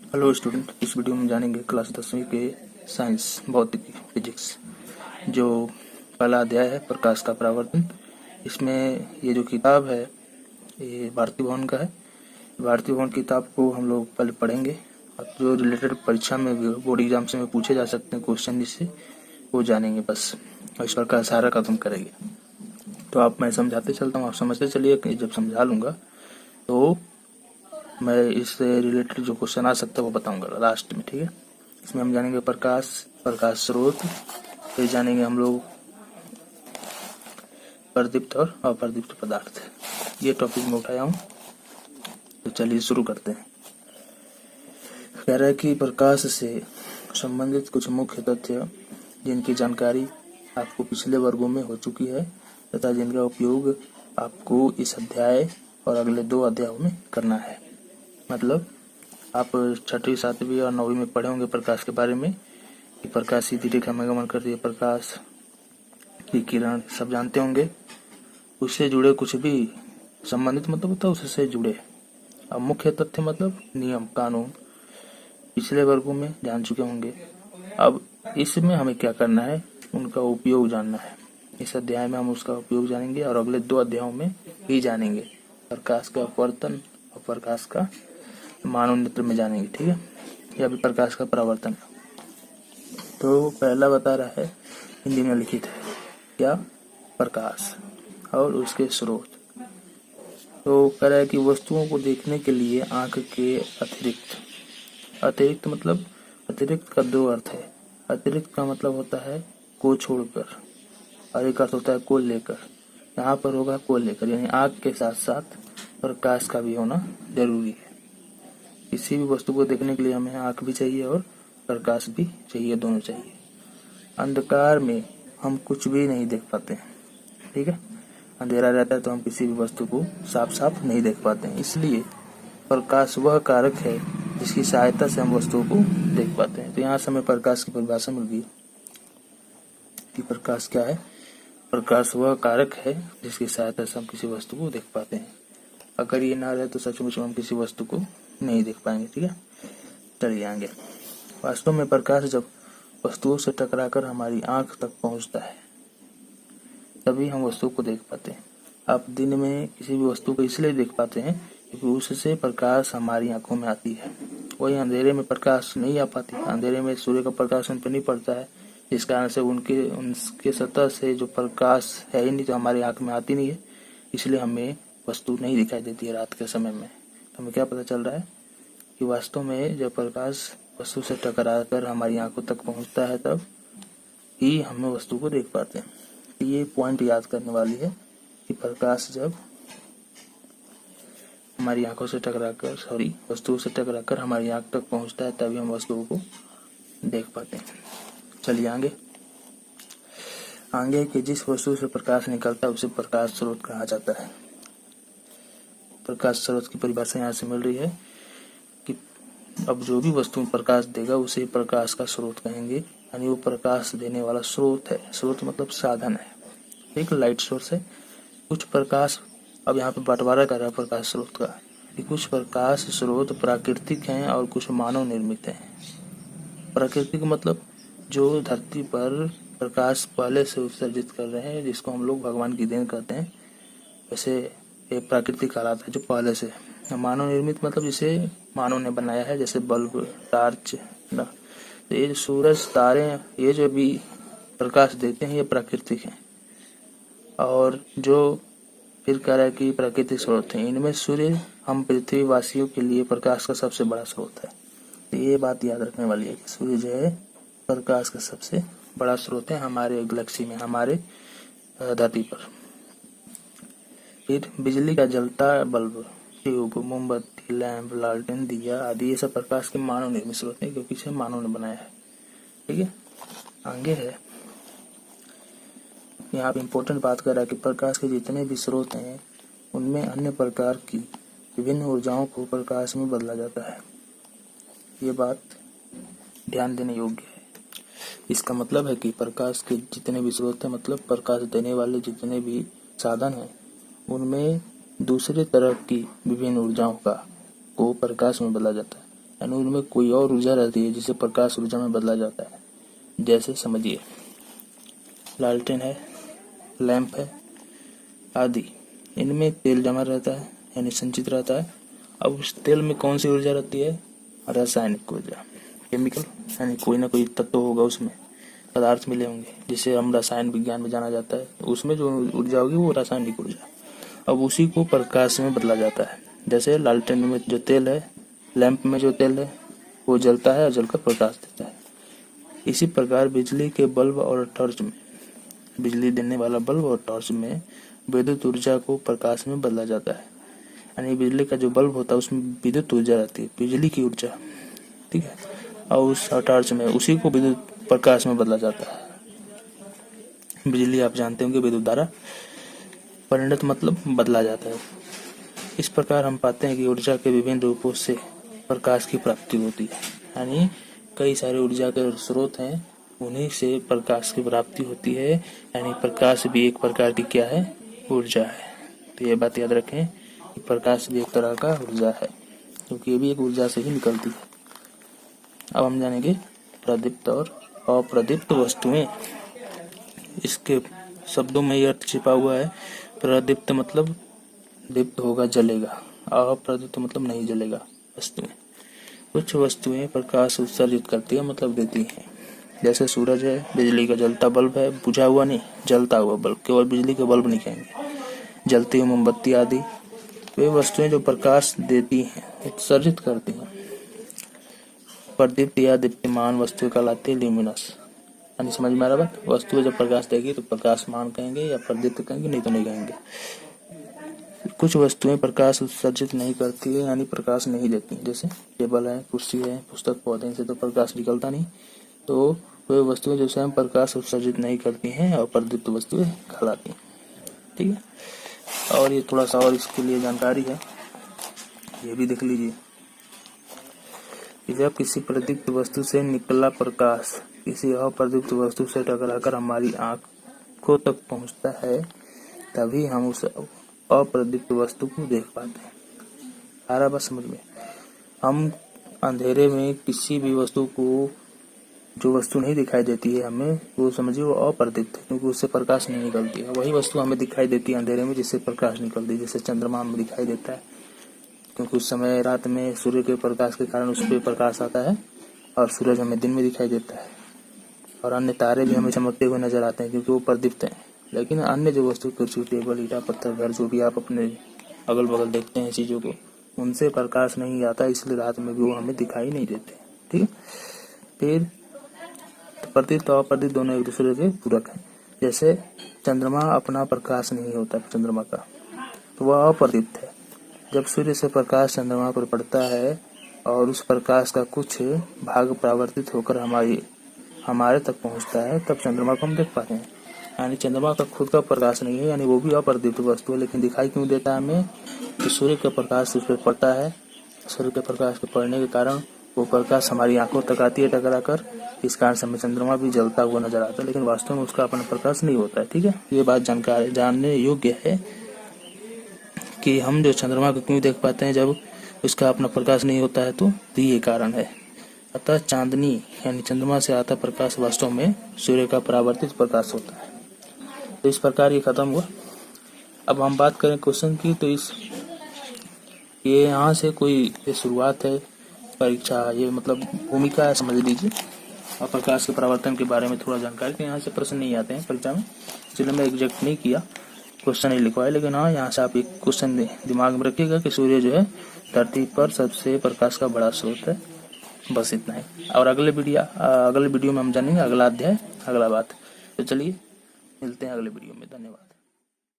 Hello student, इस video में जानेंगे क्लास 10वीं के साइंस भौतिकी फिजिक्स जो पहला अध्याय है प्रकाश का परावर्तन। इसमें ये जो किताब है ये भारती भवन का है। भारती भवन किताब को हम लोग पहले पढ़ेंगे और जो रिलेटेड परीक्षा में बोर्ड एग्जाम से में पूछे जा सकते हैं क्वेश्चन जिससे वो जानेंगे बस, और इस पर का सारा खत्म करेंगे। तो आप मैं समझाते चलता हूँ, आप समझते चलिए कि जब समझा लूँगा तो मैं इससे रिलेटेड जो क्वेश्चन आ सकता है वो बताऊंगा लास्ट में, ठीक है। इसमें हम जानेंगे प्रकाश स्रोत, फिर जानेंगे हम लोग प्रदीप्त और अप्रदीप्त पदार्थ। ये टॉपिक में उठाया हूँ, तो चलिए शुरू करते हैं। कह रहा है कि प्रकाश से संबंधित कुछ मुख्य तथ्य जिनकी जानकारी आपको पिछले वर्गों में हो चुकी है तथा जिनका उपयोग आपको इस अध्याय और अगले 2 अध्यायों में करना है। मतलब आप 6वीं 7वीं और 9वीं में पढ़े होंगे प्रकाश के बारे में कि प्रकाश सीधी रेखा में गमन करती है, प्रकाश की किरण सब जानते होंगे। उससे जुड़े कुछ भी संबंधित मतलब होता है उससे जुड़े। अब मुख्य तथ्य मतलब नियम कानून पिछले वर्गों में जान चुके होंगे। अब इसमें हमें क्या करना है, उनका उपयोग जानना है। इस अध्याय में हम उसका उपयोग जानेंगे और अगले 2 अध्यायों में भी जानेंगे। प्रकाश का अपवर्तन और प्रकाश का मानव नेत्र में जानेंगे, ठीक है। यह भी प्रकाश का परावर्तन। तो पहला बता रहा है, हिंदी में लिखित है क्या, प्रकाश और उसके स्रोत। तो कह रहा है कि वस्तुओं को देखने के लिए आंख के अतिरिक्त मतलब अतिरिक्त का 2 अर्थ है। अतिरिक्त का मतलब होता है को छोड़कर और एक अर्थ होता है को लेकर। यहाँ पर होगा को लेकर, यानी आंख के साथ साथ प्रकाश का भी होना जरूरी है। किसी भी वस्तु को देखने के लिए हमें आंख भी चाहिए और प्रकाश भी चाहिए, दोनों चाहिए। अंधकार में हम कुछ भी नहीं देख पाते हैं, ठीक है। अंधेरा रहता है तो हम किसी भी वस्तु को साफ साफ नहीं देख पाते हैं। इसलिए प्रकाश वह कारक है जिसकी सहायता से हम वस्तुओं को देख पाते हैं। तो यहाँ से हमें प्रकाश की परिभाषा मिल गई कि प्रकाश क्या है। प्रकाश वह कारक है जिसकी सहायता से हम किसी वस्तु को देख पाते हैं। अगर ये ना रहे तो सचमुच में हम किसी वस्तु को नहीं देख पाएंगे, ठीक है। चलिए आगे। वास्तव में प्रकाश जब वस्तुओं से टकराकर हमारी आंख तक पहुंचता है तभी हम वस्तु को देख पाते हैं। आप दिन में किसी भी वस्तु को इसलिए देख पाते हैं क्योंकि उससे प्रकाश हमारी आंखों में आती है। वही अंधेरे में प्रकाश नहीं आ पाती। अंधेरे में सूर्य का प्रकाश उन पर नहीं पड़ता है, जिस कारण से उनके सतह से जो प्रकाश है ही नहीं, तो हमारी आंख में आती नहीं है। इसलिए हमें वस्तु नहीं दिखाई देती है रात के समय में। हमें क्या पता चल रहा है कि वास्तव में जब प्रकाश वस्तु से टकराकर हमारी आंखों तक पहुंचता है तब ही हम वस्तु को देख पाते हैं। तो ये पॉइंट याद करने वाली है कि प्रकाश जब हमारी आंखों से टकराकर वस्तुओं से टकराकर हमारी आंख तक पहुंचता है तभी हम वस्तुओं को देख पाते हैं। चलिए आगे कि जिस वस्तु से प्रकाश निकलता है उसे प्रकाश स्रोत कहा जाता है। प्रकाश स्रोत की परिभाषा यहाँ से मिल रही है कि अब जो भी वस्तु प्रकाश देगा उसे प्रकाश का स्रोत कहेंगे, यानी वो प्रकाश देने वाला स्रोत है। स्रोत मतलब साधन है, एक लाइट सोर्स है। कुछ प्रकाश, अब यहाँ पे बंटवारा कर रहा है प्रकाश स्रोत का कि कुछ प्रकाश स्रोत प्राकृतिक हैं और कुछ मानव निर्मित हैं। प्राकृतिक मतलब जो धरती पर प्रकाश पहले से उत्सर्जित कर रहे हैं, जिसको हम लोग भगवान की देन कहते हैं, वैसे ये प्राकृतिक हालात है जो पहले से। मानव निर्मित मतलब जिसे मानव ने बनाया है, जैसे बल्ब, टार्च ना। तो ये सूरज, तारे, ये जो भी प्रकाश देते हैं ये प्राकृतिक हैं। और जो फिर कह रहा है कि प्राकृतिक स्रोत हैं, इनमें सूर्य हम पृथ्वी वासियों के लिए प्रकाश का सबसे बड़ा स्रोत है। तो ये बात याद रखने वाली है कि सूर्य जो है प्रकाश का सबसे बड़ा स्रोत है हमारे गैलेक्सी में, हमारे धरती पर। फिर बिजली का जलता बल्ब, ट्यूब, मोमबत्ती, लैंप, लालटेन, दिया आदि ये सब प्रकाश के मानव निर्मित स्रोत है क्योंकि इसे मानव ने बनाया है, ठीक है। आगे है, यहाँ पे इम्पोर्टेंट बात कर रहा है कि प्रकाश के जितने भी स्रोत हैं उनमें अन्य प्रकार की विभिन्न ऊर्जाओं को प्रकाश में बदला जाता है। ये बात ध्यान देने योग्य है। इसका मतलब है कि प्रकाश के जितने भी स्रोत हैं, मतलब प्रकाश देने वाले जितने भी साधन हैं, उनमें दूसरे तरह की विभिन्न ऊर्जाओं को प्रकाश में बदला जाता है। यानी उनमें कोई और ऊर्जा रहती है जिसे प्रकाश ऊर्जा में बदला जाता है। जैसे समझिए, लालटेन है, लैंप है आदि, इनमें तेल जमा रहता है यानी संचित रहता है। अब उस तेल में कौन सी ऊर्जा रहती है? रासायनिक ऊर्जा, केमिकल, यानी कोई ना कोई तत्व होगा, उसमें पदार्थ मिले होंगे जिसे हम रसायन विज्ञान में जाना जाता है। उसमें जो ऊर्जा होगी वो रासायनिक ऊर्जा। अब उसी को प्रकाश में बदला जाता है। जैसे लालटेन में जो तेल है, लैंप में जो तेल है, वो जलता है और जलकर प्रकाश देता है। इसी प्रकार बिजली के बल्ब और टॉर्च में, बिजली देने वाला बल्ब और टॉर्च में विद्युत ऊर्जा को प्रकाश में बदला जाता है। यानी बिजली का जो बल्ब होता है उसमें विद्युत ऊर्जा रहती है, बिजली की ऊर्जा, ठीक है, और उस टॉर्च में उसी को विद्युत प्रकाश में बदला जाता है। बिजली आप जानते होंगे विद्युत धारा, परिणत मतलब बदला जाता है। इस प्रकार हम पाते हैं कि ऊर्जा के विभिन्न रूपों से प्रकाश की प्राप्ति होती है। यानी कई सारे ऊर्जा के स्रोत हैं, उन्हीं से प्रकाश की प्राप्ति होती है। यानी प्रकाश भी एक प्रकार की क्या है? ऊर्जा है। तो ये बात याद रखें कि प्रकाश भी एक तरह का ऊर्जा है, क्योंकि ये भी एक ऊर्जा से ही निकलती है। अब हम जानेंगे प्रदीप्त और अप्रदीप्त वस्तुएं। इसके शब्दों में ये अर्थ छिपा हुआ है। प्रदीप्त मतलब दीप्त होगा, जलेगा। अप्रदीप्त मतलब नहीं जलेगा वस्तुएं। कुछ वस्तुएं प्रकाश उत्सर्जित करती है, मतलब देती हैं। जैसे सूरज है, बिजली का जलता बल्ब है, बुझा हुआ नहीं, जलता हुआ बल्ब, केवल बिजली के बल्ब नहीं कहेंगे। जलती हुई मोमबत्ती आदि वे वस्तुएं जो प्रकाश देती हैं, उत्सर्जित करती हैं। प्रदीप्त या दीप्तिमान वस्तु कहलाती है ल्यूमिनस। यानी समझ में आ रहा बात? वस्तु जब प्रकाश देगी तो प्रकाशमान कहेंगे या प्रदीप्त कहेंगे, नहीं तो नहीं कहेंगे। कुछ वस्तुएं प्रकाश उत्सर्जित नहीं करती है, यानी प्रकाश नहीं देती। जैसे टेबल है, कुर्सी है, पुस्तक, पौधे, इनसे तो प्रकाश निकलता नहीं। तो वे वस्तुएं जो स्वयं प्रकाश उत्सर्जित नहीं करती हैं और प्रदीप्त वस्तुएं कहलाती हैं। ठीक है, और ये थोड़ा सा और इसके लिए जानकारी है, ये भी देख लीजिए। जब किसी प्रदीप्त वस्तु से निकला प्रकाश किसी अप्रदीप्त वस्तु से टकराकर हमारी आंखों तक पहुंचता है, तभी हम उस अप्रदीप्त वस्तु को देख पाते हैं। आ रहा बात समझ में? हम अंधेरे में किसी भी वस्तु को, जो वस्तु नहीं दिखाई देती है हमें, वो समझिए वो अप्रदीप्त है, क्योंकि उससे प्रकाश नहीं निकलती है। वही वस्तु हमें दिखाई देती है अंधेरे में जिससे प्रकाश निकलती है। जैसे चंद्रमा हमें दिखाई देता है, क्योंकि उस समय रात में सूर्य के प्रकाश के कारण उस पर प्रकाश आता है, और सूरज हमें दिन में दिखाई देता है। और अन्य तारे भी हमें चमकते हुए नजर आते हैं, क्योंकि वो प्रदीप्त हैं। लेकिन अन्य जो वस्तु, कुर्सी, टेबल, ईटा, पत्थर, घर, जो भी आप अपने अगल बगल देखते हैं चीजों को, उनसे प्रकाश नहीं आता, इसलिए रात में भी वो हमें दिखाई नहीं देते। ठीक है, फिर प्रदीप्त और अप्रदीप्त दोनों एक दूसरे के पूरक हैं। जैसे चंद्रमा अपना प्रकाश नहीं होता चंद्रमा का, तो वह अप्रदीप्त है। जब सूर्य से प्रकाश चंद्रमा पर पड़ता है और उस प्रकाश का कुछ भाग परावर्तित होकर हमारे तक पहुंचता है, तब चंद्रमा को हम देख पाते हैं। यानी चंद्रमा का खुद का प्रकाश नहीं है, यानी वो भी अप्रदीप्त वस्तु है, लेकिन दिखाई क्यों देता है हमें? कि सूर्य का प्रकाश उस पर पड़ता है। सूर्य के प्रकाश के पड़ने के कारण वो प्रकाश हमारी आंखों तक आती है टकराकर, इस कारण से हमें चंद्रमा भी जलता हुआ नजर आता है, लेकिन वास्तव में उसका अपना प्रकाश नहीं होता है। ठीक है, ये बात जानने योग्य है कि हम जो चंद्रमा को क्यों देख पाते हैं जब उसका अपना प्रकाश नहीं होता है, तो ये कारण है। अतः चांदनी यानी चंद्रमा से आता प्रकाश वास्तव में सूर्य का परावर्तित प्रकाश होता है। तो इस प्रकार ये खत्म हुआ। अब हम बात करें क्वेश्चन की, तो ये यहाँ से कोई शुरुआत है परीक्षा, ये मतलब भूमिका है, समझ लीजिए। और प्रकाश के परावर्तन के बारे में थोड़ा जानकारी, तो यहाँ से प्रश्न नहीं आते हैं परीक्षा में, इसलिए मैं एग्जैक्ट नहीं किया, क्वेश्चन नहीं लिखवाया। लेकिन हाँ, यहाँ से आप एक क्वेश्चन दिमाग में रखिएगा कि सूर्य जो है धरती पर सबसे प्रकाश का बड़ा स्रोत है। बस इतना ही। और अगले वीडियो में हम जानेंगे अगला अध्याय, अगला बात। तो चलिए मिलते हैं अगले वीडियो में। धन्यवाद।